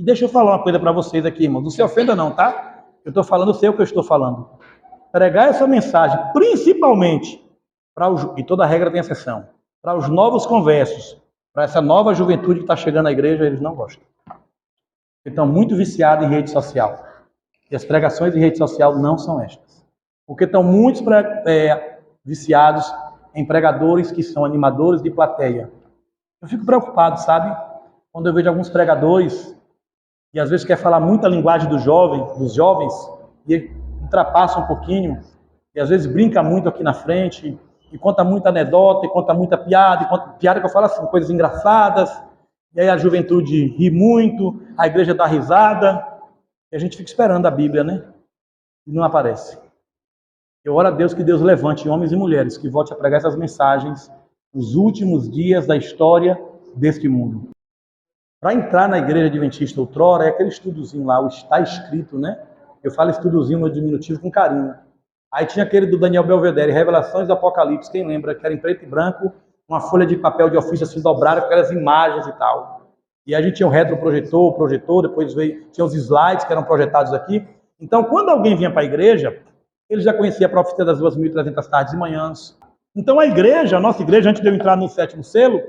E deixa eu falar uma coisa para vocês aqui, irmãos. Não se ofenda não, tá? Eu estou falando, sei o que eu estou falando. Pregar essa mensagem, principalmente, e toda regra tem exceção, para os novos conversos, para essa nova juventude que está chegando à igreja, eles não gostam. Estão muito viciados em rede social. E as pregações em rede social não são estas. Porque estão muito viciados em pregadores que são animadores de plateia. Eu fico preocupado, sabe? Quando eu vejo alguns pregadores e às vezes quer falar muita linguagem dos jovens, e ultrapassa um pouquinho, e às vezes brinca muito aqui na frente, e conta muita anedota, e conta muita piada, piada que eu falo assim, coisas engraçadas, e aí a juventude ri muito, a igreja dá risada, e a gente fica esperando a Bíblia, né? E não aparece. Eu oro a Deus que Deus levante homens e mulheres que volte a pregar essas mensagens nos últimos dias da história deste mundo. Para entrar na igreja adventista outrora, é aquele estudozinho lá, o está escrito, né? Eu falo estudozinho no diminutivo com carinho. Aí tinha aquele do Daniel Belvedere, Revelações do Apocalipse, quem lembra? Que era em preto e branco, uma folha de papel de ofício assim dobrada com aquelas imagens e tal. E a gente tinha o retroprojetor, o projetor, depois tinha os slides que eram projetados aqui. Então, quando alguém vinha para a igreja, ele já conhecia a profecia das 2.300 tardes e manhãs. Então, a nossa igreja, antes de eu entrar no 7º selo,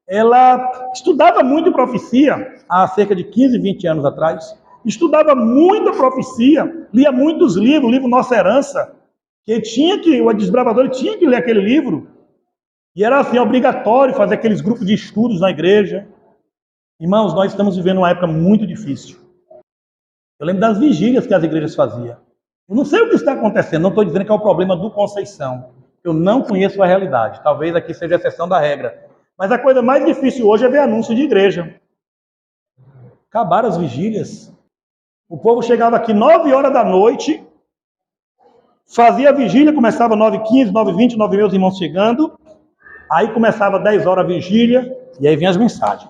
ela estudava muito profecia há cerca de 15, 20 anos atrás. Estudava muita profecia, lia muitos livros, o livro Nossa Herança, que o desbravador tinha que ler aquele livro. E era assim, obrigatório fazer aqueles grupos de estudos na igreja. Irmãos, nós estamos vivendo uma época muito difícil. Eu lembro das vigílias que as igrejas faziam. Eu não sei o que está acontecendo, não estou dizendo que é o problema do Conceição. Eu não conheço a realidade. Talvez aqui seja a exceção da regra. Mas a coisa mais difícil hoje é ver anúncio de igreja. Acabaram as vigílias. O povo chegava aqui 9 horas da noite, fazia a vigília, começava 9h15, 9h20, 9h30 os irmãos chegando. Aí começava 10 horas a vigília, e aí vinham as mensagens.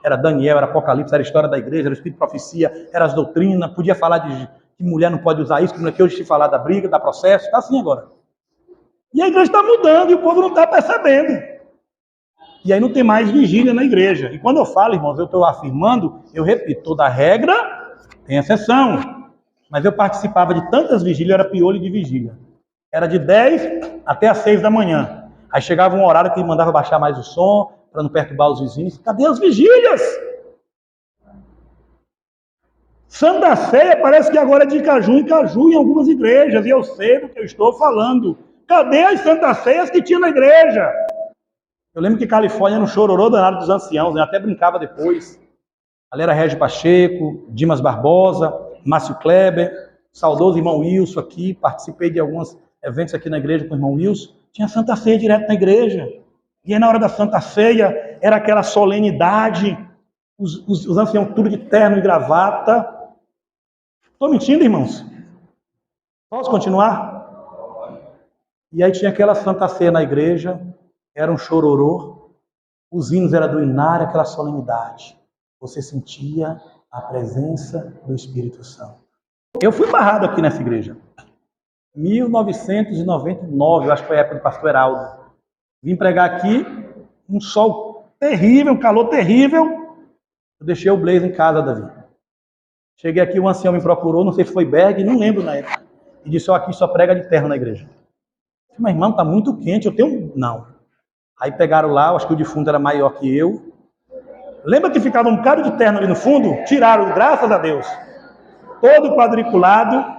Era Daniel, era Apocalipse, era a história da igreja, era o Espírito de Profecia, era as doutrinas, podia falar de que mulher não pode usar isso, que hoje se falar da briga, da processo, está assim agora. E a igreja está mudando, e o povo não está percebendo. E aí não tem mais vigília na igreja. E quando eu falo, irmãos, eu estou afirmando, eu repito, toda regra tem exceção. Mas eu participava de tantas vigílias, era piolho de vigília. Era de 10 até as 6 da manhã. Aí chegava um horário que mandava baixar mais o som, para não perturbar os vizinhos. Cadê as vigílias? Santa Ceia parece que agora é de caju em caju em algumas igrejas. E eu sei do que eu estou falando. Cadê as Santas Ceias que tinha na igreja? Eu lembro que Califórnia era um chororô danado dos anciãos, né? Eu até brincava depois. Ali era Régio Pacheco, Dimas Barbosa, Márcio Kleber, saudoso irmão Wilson aqui, participei de alguns eventos aqui na igreja com o irmão Wilson. Tinha Santa Ceia direto na igreja. E aí na hora da Santa Ceia era aquela solenidade, os anciãos tudo de terno e gravata. Estou mentindo, irmãos? Posso continuar? E aí tinha aquela Santa Ceia na igreja, era um chororô, os hinos eram do inário, aquela solenidade. Você sentia a presença do Espírito Santo. Eu fui barrado aqui nessa igreja. 1999, eu acho que foi a época do pastor Heraldo. Vim pregar aqui, um sol terrível, um calor terrível. Eu deixei o blazer em casa, Davi. Cheguei aqui, um ancião me procurou, não sei se foi Berg, não lembro na época. E disse, aqui só prega de terno na igreja. Eu falei, mas irmão, está muito quente, eu tenho... Não. Aí pegaram lá, acho que o defunto era maior que eu. Lembra que ficava um bocado de terno ali no fundo? Tiraram, graças a Deus. Todo quadriculado.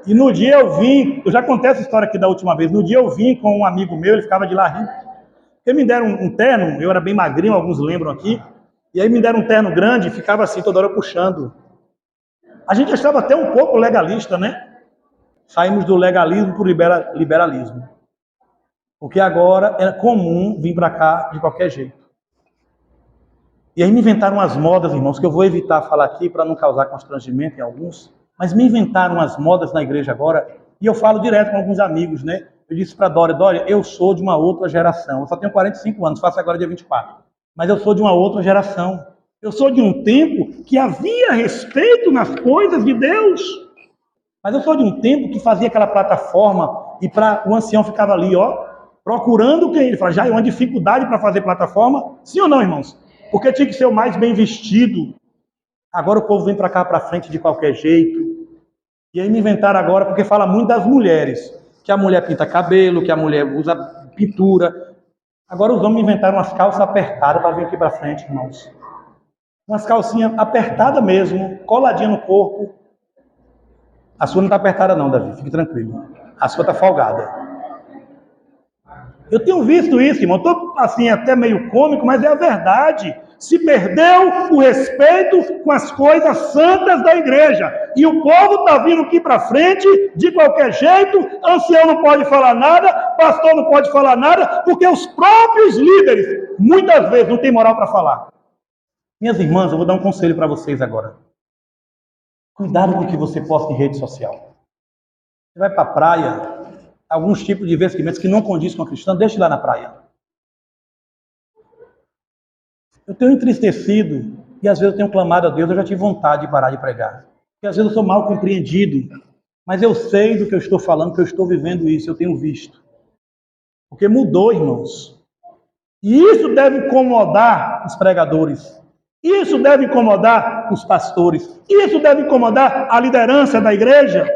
E no dia eu vim, eu já contei essa história aqui da última vez, no dia eu vim com um amigo meu, ele ficava de lá rindo. Eles me deram um terno, eu era bem magrinho, alguns lembram aqui. E aí me deram um terno grande e ficava assim toda hora puxando. A gente achava até um pouco legalista, né? Saímos do legalismo para o liberalismo. Porque agora é comum vir para cá de qualquer jeito. E aí me inventaram umas modas, irmãos, que eu vou evitar falar aqui para não causar constrangimento em alguns. Mas me inventaram umas modas na igreja agora, e eu falo direto com alguns amigos, né? Eu disse para Dória, eu sou de uma outra geração. Eu só tenho 45 anos, faço agora dia 24. Mas eu sou de uma outra geração. Eu sou de um tempo que havia respeito nas coisas de Deus. Mas eu sou de um tempo que fazia aquela plataforma e o ancião ficava ali, procurando quem ele fala. Já é uma dificuldade para fazer plataforma? Sim ou não, irmãos? porque tinha que ser o mais bem vestido. Agora o povo vem para cá, para frente de qualquer jeito. E aí me inventaram agora, porque fala muito das mulheres, que a mulher pinta cabelo, que a mulher usa pintura. Agora os homens inventaram umas calças apertadas para vir aqui para frente, irmãos. Umas calcinhas apertadas mesmo, coladinha no corpo. A sua não está apertada não, Davi, fique tranquilo. A sua está folgada. Eu tenho visto isso, irmão. Estou assim, até meio cômico, mas é a verdade. Se perdeu o respeito com as coisas santas da igreja. E o povo está vindo aqui para frente, de qualquer jeito, ancião não pode falar nada, pastor não pode falar nada, porque os próprios líderes, muitas vezes, não têm moral para falar. Minhas irmãs, eu vou dar um conselho para vocês agora. Cuidado com o que você posta em rede social. Você vai para a praia, alguns tipos de vestimentas que não condizem com a cristã, deixe lá na praia. Eu tenho entristecido e às vezes eu tenho clamado a Deus, eu já tive vontade de parar de pregar. Porque às vezes eu sou mal compreendido, mas eu sei do que eu estou falando, que eu estou vivendo isso, eu tenho visto. Porque mudou, irmãos. E isso deve incomodar os pregadores. Isso deve incomodar os pastores. Isso deve incomodar a liderança da igreja.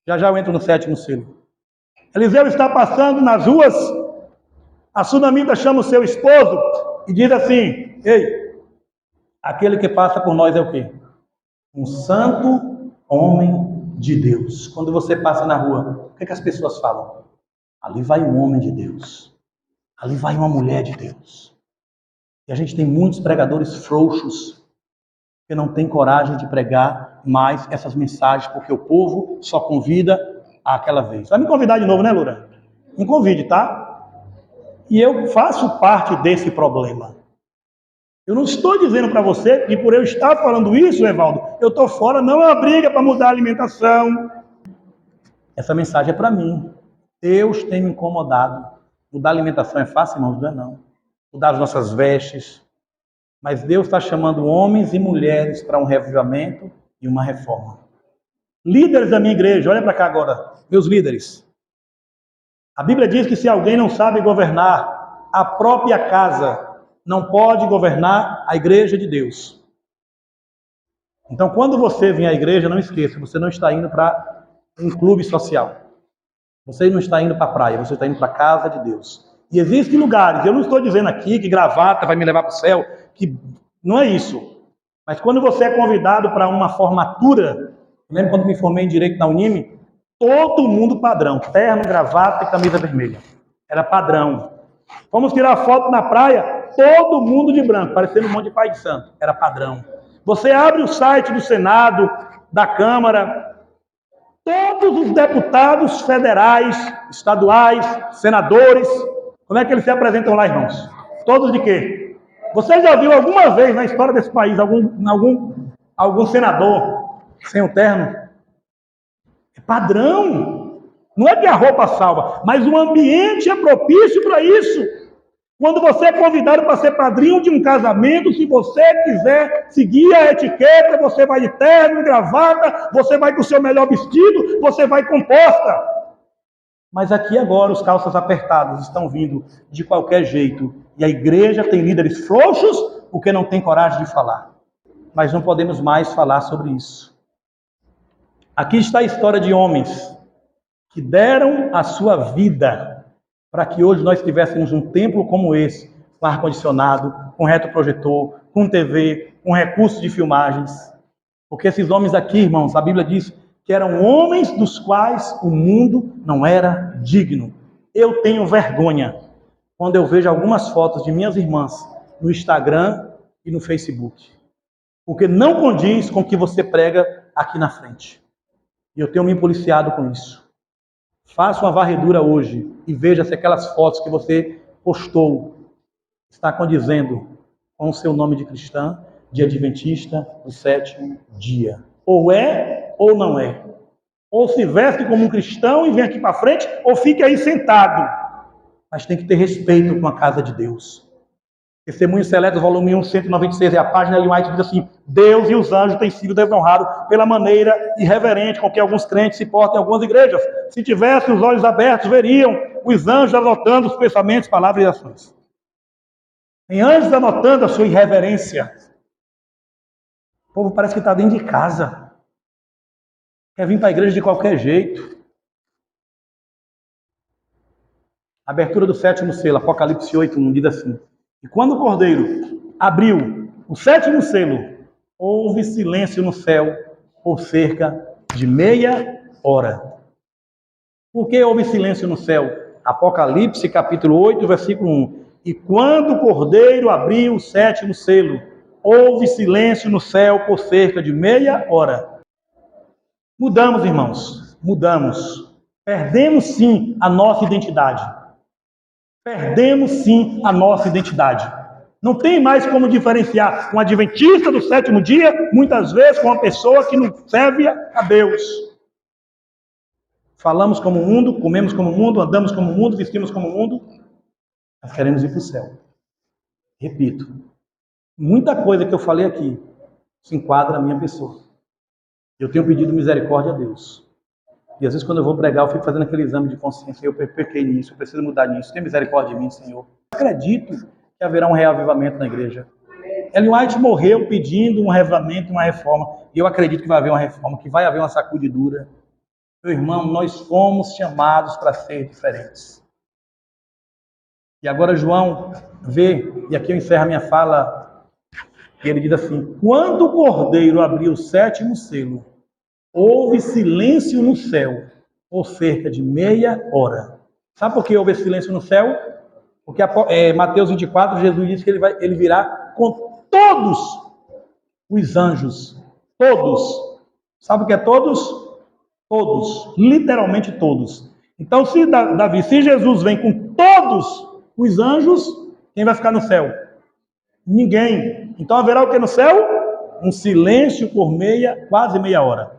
Já eu entro no 7º selo. Eliseu está passando nas ruas, a sunamita chama o seu esposo e diz assim: ei, aquele que passa por nós é o quê? Um santo homem de Deus. Quando você passa na rua, o que as pessoas falam? Ali vai um homem de Deus. Ali vai uma mulher de Deus. E a gente tem muitos pregadores frouxos que não têm coragem de pregar mais essas mensagens, porque o povo só convida àquela vez. Vai me convidar de novo, né, Loura? Me convide, tá? E eu faço parte desse problema. Eu não estou dizendo para você que por eu estar falando isso, Evaldo, eu estou fora, não é uma briga para mudar a alimentação. Essa mensagem é para mim. Deus tem me incomodado. Mudar a alimentação é fácil, irmãos? Não é não. Mudar as nossas vestes. Mas Deus está chamando homens e mulheres para um revivamento e uma reforma. Líderes da minha igreja, olha para cá agora, meus líderes. A Bíblia diz que se alguém não sabe governar a própria casa, não pode governar a igreja de Deus. Então, quando você vem à igreja, não esqueça, você não está indo para um clube social. Você não está indo para a praia, você está indo para a casa de Deus. E existem lugares, eu não estou dizendo aqui que gravata vai me levar para o céu, que não é isso. Mas quando você é convidado para uma formatura, eu lembro quando me formei em Direito na Unime, todo mundo padrão, terno, gravata e camisa vermelha. Era padrão. Vamos tirar foto na praia, todo mundo de branco, parecendo um monte de pai de santo. Era padrão. Você abre o site do Senado, da Câmara, todos os deputados federais, estaduais, senadores, como é que eles se apresentam lá, irmãos? Todos de quê? Você já viu alguma vez na história desse país algum senador sem o terno? É padrão. Não é que a roupa salva, mas o ambiente é propício para isso. Quando você é convidado para ser padrinho de um casamento, se você quiser seguir a etiqueta, você vai de terno, gravata, você vai com o seu melhor vestido, você vai composta. Mas aqui agora os calças apertados estão vindo de qualquer jeito. E a igreja tem líderes frouxos porque não tem coragem de falar. Mas não podemos mais falar sobre isso. Aqui está a história de homens que deram a sua vida para que hoje nós tivéssemos um templo como esse, com ar-condicionado, com retroprojetor, com TV, com recursos de filmagens. Porque esses homens aqui, irmãos, a Bíblia diz que eram homens dos quais o mundo não era digno. Eu tenho vergonha quando eu vejo algumas fotos de minhas irmãs no Instagram e no Facebook. Porque não condiz com o que você prega aqui na frente. E eu tenho me policiado com isso. Faça uma varredura hoje e veja se aquelas fotos que você postou está condizendo com o seu nome de cristã, de adventista do 7º dia. Ou é ou não é. Ou se veste como um cristão e vem aqui para frente, ou fique aí sentado. Mas tem que ter respeito com a casa de Deus. Testemunho Seleto, volume 1, 196, é a página de White, diz assim: Deus e os anjos têm sido desonrados pela maneira irreverente com que alguns crentes se portam em algumas igrejas. Se tivessem os olhos abertos, veriam os anjos adotando os pensamentos, palavras e ações. Tem anjos anotando a sua irreverência. O povo parece que está dentro de casa. Quer vir para a igreja de qualquer jeito. Abertura do 7º selo, Apocalipse 8:1, diz assim: e quando o Cordeiro abriu o 7º selo, houve silêncio no céu por cerca de meia hora. Por que houve silêncio no céu? Apocalipse capítulo 8, versículo 1. E quando o Cordeiro abriu o 7º selo, houve silêncio no céu por cerca de meia hora. Mudamos, irmãos, mudamos. Perdemos sim a nossa identidade. Perdemos sim a nossa identidade. Não tem mais como diferenciar um adventista do 7º dia, muitas vezes, com uma pessoa que não serve a Deus. Falamos como o mundo, comemos como o mundo, andamos como o mundo, vestimos como o mundo. Nós queremos ir para o céu. Repito, muita coisa que eu falei aqui se enquadra na minha pessoa. Eu tenho pedido misericórdia a Deus. E às vezes quando eu vou pregar, eu fico fazendo aquele exame de consciência. Eu pequei nisso, eu preciso mudar nisso. Tem misericórdia de mim, Senhor. Eu acredito que haverá um reavivamento na igreja. Ellen White morreu pedindo um reavivamento, uma reforma. E eu acredito que vai haver uma reforma, que vai haver uma sacudidura. Meu irmão, nós fomos chamados para ser diferentes. E agora João vê, e aqui eu encerro a minha fala, e ele diz assim: quando o Cordeiro abriu o 7º selo, houve silêncio no céu por cerca de meia hora. Sabe por que houve silêncio no céu? Porque Mateus 24, Jesus disse que ele virá com todos os anjos. Todos. Sabe o que é todos? Todos. Literalmente todos. Então, se Davi, se Jesus vem com todos os anjos, quem vai ficar no céu? Ninguém. Então haverá o que no céu? Um silêncio por quase meia hora.